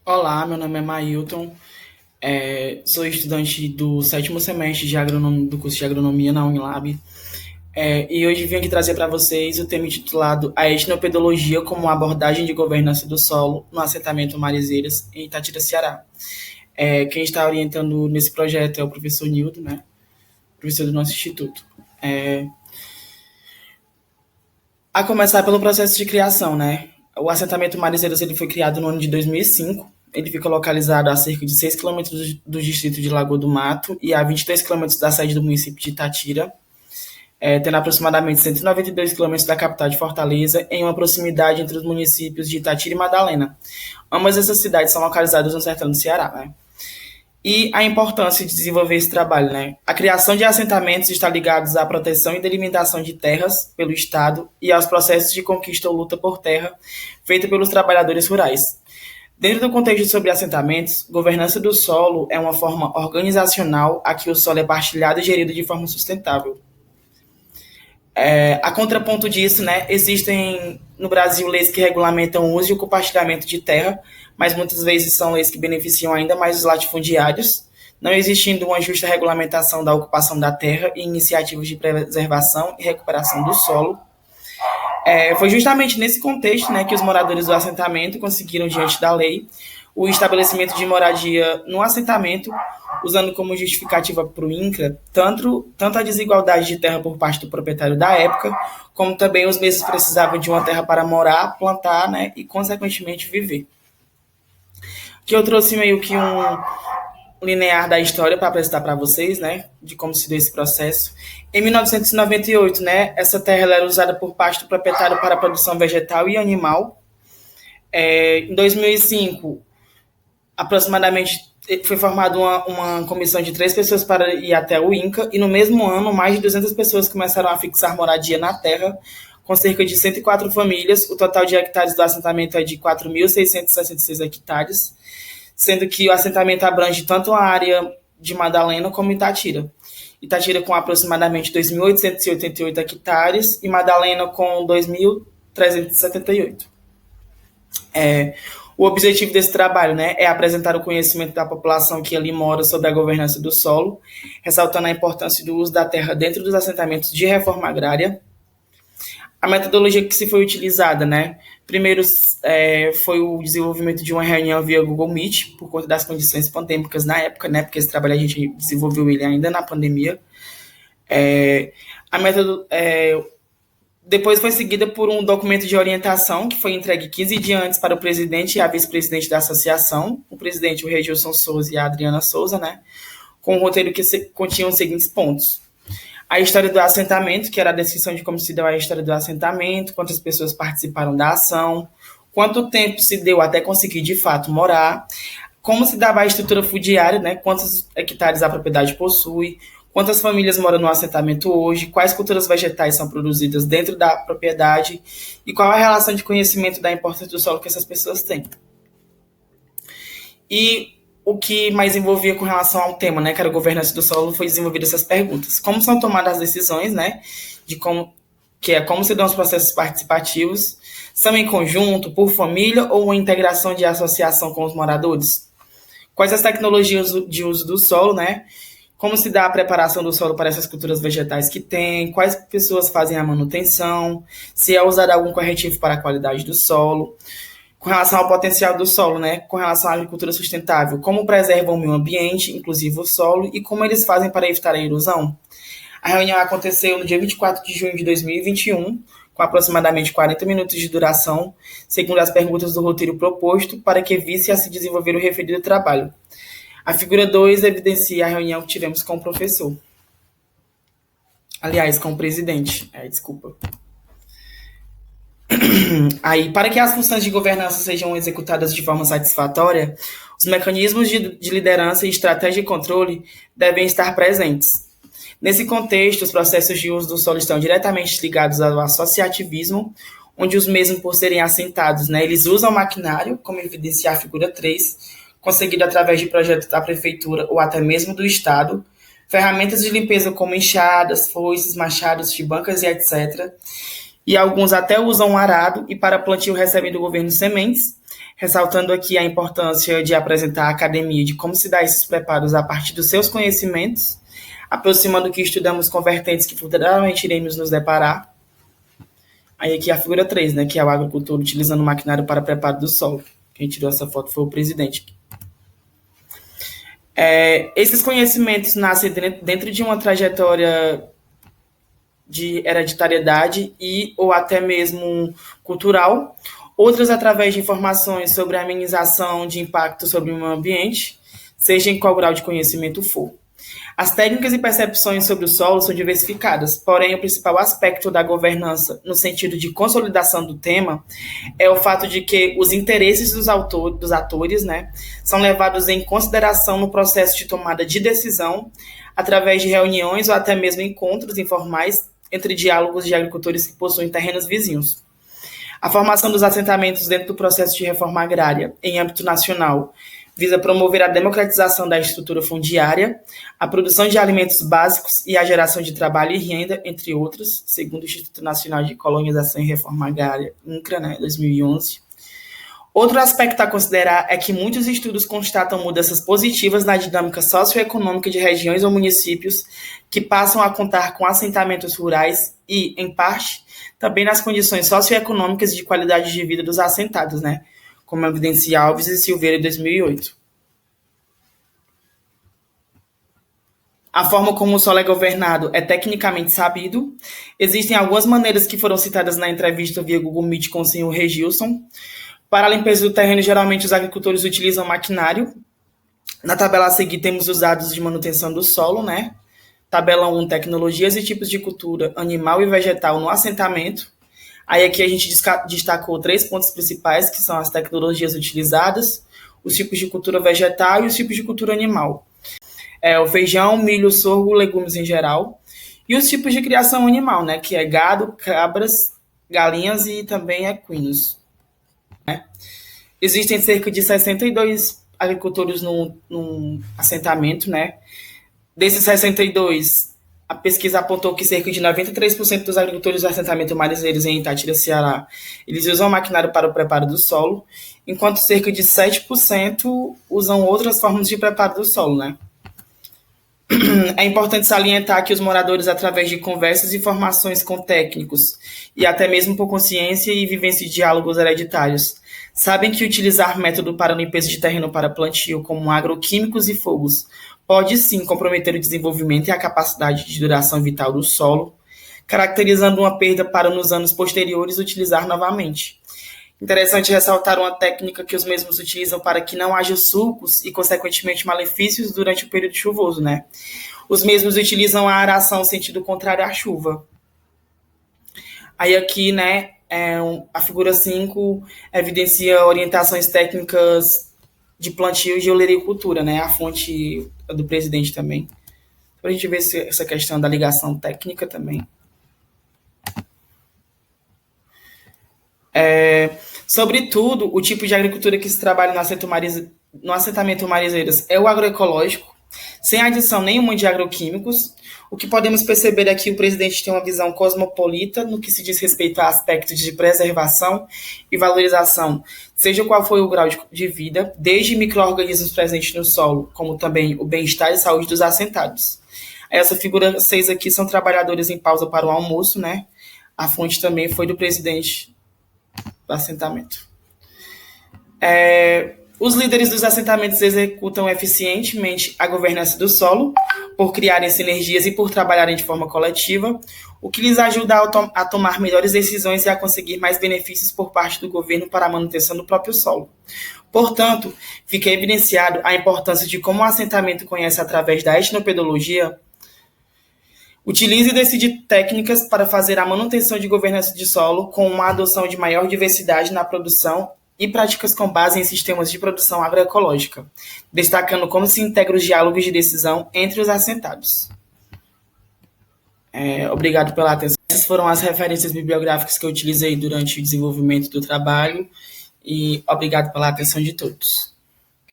Olá, meu nome é Mailton, sou estudante do sétimo semestre do curso de agronomia na Unilab, e hoje vim aqui trazer para vocês o tema intitulado A Etnopedologia como abordagem de governança do solo no assentamento Marizeiras, em Itatira, Ceará. Quem está orientando nesse projeto é o professor Nildo, né, professor do nosso instituto. É, A começar pelo processo de criação, né? O assentamento Marizeiros ele foi criado no ano de 2005. Ele fica localizado a cerca de 6 quilômetros do distrito de Lagoa do Mato e a 22 quilômetros da sede do município de Itatira, tendo aproximadamente 192 quilômetros da capital de Fortaleza, em uma proximidade entre os municípios de Itatira e Madalena. Ambas essas cidades são localizadas no sertão do Ceará, né? E a importância de desenvolver esse trabalho, né? A criação de assentamentos está ligada à proteção e delimitação de terras pelo Estado e aos processos de conquista ou luta por terra feita pelos trabalhadores rurais. Dentro do contexto sobre assentamentos, governança do solo é uma forma organizacional a que o solo é partilhado e gerido de forma sustentável. A contraponto disso, né, existem no Brasil leis que regulamentam o uso e o compartilhamento de terra, mas muitas vezes são leis que beneficiam ainda mais os latifundiários, não existindo uma justa regulamentação da ocupação da terra e iniciativas de preservação e recuperação do solo. Foi justamente nesse contexto, né, que os moradores do assentamento conseguiram, diante da lei, o estabelecimento de moradia no assentamento, usando como justificativa para o INCRA tanto a desigualdade de terra por parte do proprietário da época, como também os mesmos precisavam de uma terra para morar, plantar, né, e, consequentemente, viver. Que eu trouxe meio que um linear da história para apresentar para vocês, né, de como se deu esse processo. Em 1998, né, essa terra era usada por parte do proprietário para a produção vegetal e animal. Em 2005, aproximadamente foi formada uma comissão de 3 pessoas para ir até o INCA, e no mesmo ano, mais de 200 pessoas começaram a fixar moradia na terra, com cerca de 104 famílias. O total de hectares do assentamento é de 4.666 hectares, sendo que o assentamento abrange tanto a área de Madalena como Itatira. Itatira com aproximadamente 2.888 hectares e Madalena com 2.378. O objetivo desse trabalho, né, é apresentar o conhecimento da população que ali mora sobre a governança do solo, ressaltando a importância do uso da terra dentro dos assentamentos de reforma agrária. A metodologia que se foi utilizada, né, primeiro foi o desenvolvimento de uma reunião via Google Meet, por conta das condições pandêmicas na época, né, porque esse trabalho a gente desenvolveu ele ainda na pandemia. A método, Depois foi seguida por um documento de orientação que foi entregue 15 dias antes para o presidente e a vice-presidente da associação, o presidente, o Regilson Souza, e a Adriana Souza, né, com um roteiro que continha os seguintes pontos: a história do assentamento, que era a descrição de como se deu a história do assentamento, quantas pessoas participaram da ação, quanto tempo se deu até conseguir de fato morar, como se dava a estrutura fundiária, né, quantos hectares a propriedade possui, quantas famílias moram no assentamento hoje, quais culturas vegetais são produzidas dentro da propriedade e qual a relação de conhecimento da importância do solo que essas pessoas têm. E o que mais envolvia com relação ao tema, né, que era a governança do solo, foi desenvolvido essas perguntas: como são tomadas as decisões, né, de como se dão os processos participativos, são em conjunto, por família ou uma integração de associação com os moradores? Quais as tecnologias de uso do solo, né? Como se dá a preparação do solo para essas culturas vegetais que tem, quais pessoas fazem a manutenção, se é usado algum corretivo para a qualidade do solo, com relação ao potencial do solo, né? Com relação à agricultura sustentável, como preservam o meio ambiente, inclusive o solo, e como eles fazem para evitar a erosão. A reunião aconteceu no dia 24 de junho de 2021, com aproximadamente 40 minutos de duração, segundo as perguntas do roteiro proposto, para que visse a se desenvolver o referido trabalho. A figura 2 evidencia a reunião que tivemos com o professor. Aliás, com o presidente. Desculpa. Aí, para que as funções de governança sejam executadas de forma satisfatória, os mecanismos de liderança e estratégia de controle devem estar presentes. Nesse contexto, os processos de uso do solo estão diretamente ligados ao associativismo, onde os mesmos, por serem assentados, né, eles usam maquinário, como evidencia a figura 3, conseguido através de projetos da prefeitura ou até mesmo do Estado, ferramentas de limpeza como enxadas, foices, machados, chibancas e etc., e alguns até usam o arado e para plantio recebem do governo sementes, ressaltando aqui a importância de apresentar à academia de como se dá esses preparos a partir dos seus conhecimentos, aproximando o que estudamos com vertentes que futuramente iremos nos deparar. Aí aqui a figura 3, né, que é o agricultor utilizando maquinário para preparo do solo. Quem tirou essa foto foi o presidente. Esses conhecimentos nascem dentro de uma trajetória de hereditariedade e ou até mesmo cultural, outras através de informações sobre a amenização de impacto sobre o meio ambiente, seja em qual grau de conhecimento for. As técnicas e percepções sobre o solo são diversificadas, porém o principal aspecto da governança, no sentido de consolidação do tema, é o fato de que os interesses dos atores, né, são levados em consideração no processo de tomada de decisão, através de reuniões ou até mesmo encontros informais entre diálogos de agricultores que possuem terrenos vizinhos. A formação dos assentamentos dentro do processo de reforma agrária, em âmbito nacional, visa promover a democratização da estrutura fundiária, a produção de alimentos básicos e a geração de trabalho e renda, entre outros, segundo o Instituto Nacional de Colonização e Reforma Agrária, INCRA, né, 2011. Outro aspecto a considerar é que muitos estudos constatam mudanças positivas na dinâmica socioeconômica de regiões ou municípios que passam a contar com assentamentos rurais e, em parte, também nas condições socioeconômicas e de qualidade de vida dos assentados, né? Como evidencia Alves e Silveira, em 2008. A forma como o solo é governado é tecnicamente sabido. Existem algumas maneiras que foram citadas na entrevista via Google Meet com o senhor Regilson. Para a limpeza do terreno, geralmente os agricultores utilizam maquinário. Na tabela a seguir temos os dados de manutenção do solo, né? Tabela 1, tecnologias e tipos de cultura animal e vegetal no assentamento. Aí aqui a gente destacou 3 pontos principais, que são as tecnologias utilizadas, os tipos de cultura vegetal e os tipos de cultura animal. O feijão, milho, sorgo, legumes em geral. E os tipos de criação animal, né? Que é gado, cabras, galinhas e também equinos. Existem cerca de 62 agricultores num assentamento, né? Desses 62, a pesquisa apontou que cerca de 93% dos agricultores do assentamento Marizeiros em Itatira, Ceará, eles usam maquinário para o preparo do solo, enquanto cerca de 7% usam outras formas de preparo do solo, né? É importante salientar que os moradores, através de conversas e formações com técnicos, e até mesmo por consciência e vivência de diálogos hereditários, sabem que utilizar método para limpeza de terreno para plantio, como agroquímicos e fogos, pode sim comprometer o desenvolvimento e a capacidade de duração vital do solo, caracterizando uma perda para nos anos posteriores utilizar novamente. Interessante ressaltar uma técnica que os mesmos utilizam para que não haja sulcos e, consequentemente, malefícios durante o período chuvoso, né? Os mesmos utilizam a aração sentido contrário à chuva. Aí aqui, né, a figura 5 evidencia orientações técnicas de plantio e de olericultura, né? A fonte do presidente também. Para a gente ver essa questão da ligação técnica também. Sobretudo, o tipo de agricultura que se trabalha no assentamento Marizeiras é o agroecológico, sem adição nenhuma de agroquímicos. O que podemos perceber é que o presidente tem uma visão cosmopolita no que se diz respeito a aspectos de preservação e valorização, seja qual for o grau de vida, desde micro-organismos presentes no solo, como também o bem-estar e saúde dos assentados. Essa figura 6 aqui são trabalhadores em pausa para o almoço, né? A fonte também foi do presidente do assentamento. Os líderes dos assentamentos executam eficientemente a governança do solo, por criarem sinergias e por trabalharem de forma coletiva, o que lhes ajuda a tomar melhores decisões e a conseguir mais benefícios por parte do governo para a manutenção do próprio solo. Portanto, fica evidenciado a importância de como o assentamento conhece através da etnopedologia, utilize e decide técnicas para fazer a manutenção de governança de solo com uma adoção de maior diversidade na produção e práticas com base em sistemas de produção agroecológica, destacando como se integram os diálogos de decisão entre os assentados. Obrigado pela atenção. Essas foram as referências bibliográficas que eu utilizei durante o desenvolvimento do trabalho e obrigado pela atenção de todos.